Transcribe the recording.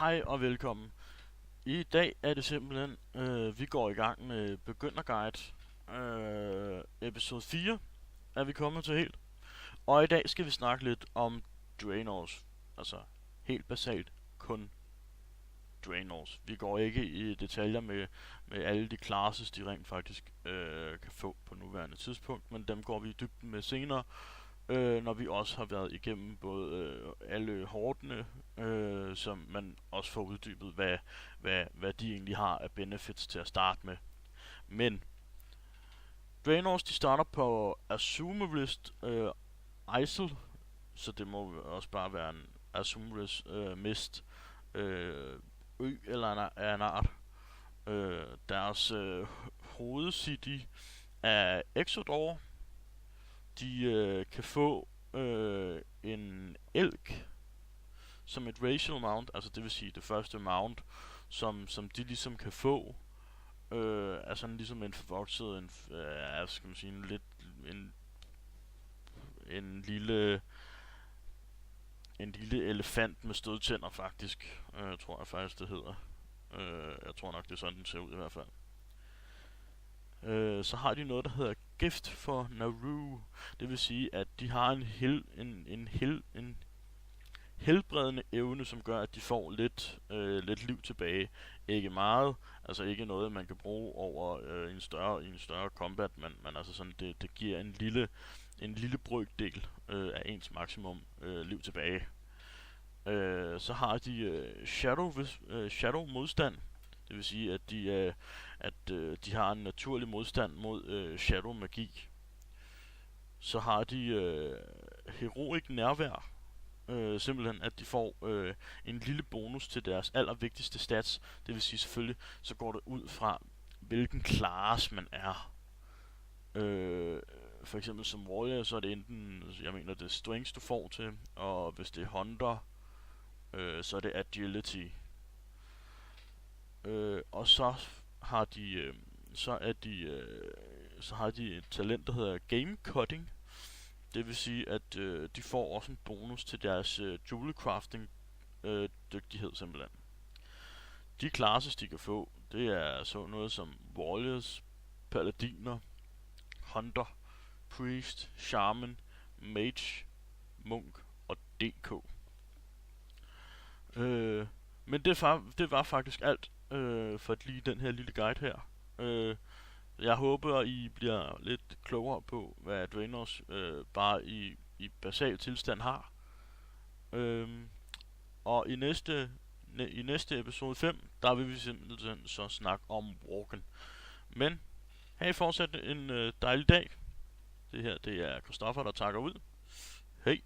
Hej og velkommen. I dag er det simpelthen, vi går i gang med Begynderguide. Episode 4 er vi kommet til helt. Og i dag skal vi snakke lidt om Draenors. Altså helt basalt kun Draenors. Vi går ikke i detaljer med alle de classes, de rent faktisk kan få på nuværende tidspunkt. Men dem går vi i dybden med senere. Når vi også har været igennem både alle hordene, som man også får uddybet, hvad de egentlig har af benefits til at starte med. Men Draenors, de starter på Azumarisk Isle, så det må også bare være en Azumarisk Mist ø eller en art. Deres hovedcity er Exodore. De kan få en elk som et racial mount, altså det vil sige det første mount, som de ligesom kan få, er sådan ligesom en forvokset, skal man sige, en lille elefant med stødtænder faktisk, tror jeg faktisk det hedder. Jeg tror nok det er sådan den ser ud i hvert fald. Så har de noget der hedder Gift for Naru. Det vil sige at de har en helbredende evne, som gør at de får lidt liv tilbage. Ikke meget, altså ikke noget man kan bruge over i en større combat, men altså sådan det giver en lille brøkdel af ens maksimum liv tilbage. Så har de shadow modstand. Det vil sige at de har en naturlig modstand mod shadow magi. Så har de heroic nærvær. Simpelthen at de får en lille bonus til deres allervigtigste stats. Det vil sige selvfølgelig, så går det ud fra hvilken class man er. For eksempel som warrior, så er det enten, jeg mener det er strength du får til, og hvis det er hunter, så er det agility. Og så har de et talent der hedder game cutting. Det vil sige at de får også en bonus til deres jewel crafting dygtighed simpelthen. De classes de kan få, det er så noget som warriors, paladiner, hunter, priest, shaman, mage, munk og DK. Men det var faktisk alt for lige den her lille guide her. Jeg håber I bliver lidt klogere på hvad Draenors bare i basal tilstand har. Og i næste episode 5, der vil vi simpelthen så snakke om Walken. Men have fortsat en dejlig dag. Det her det er Christoffer der takker ud. Hej.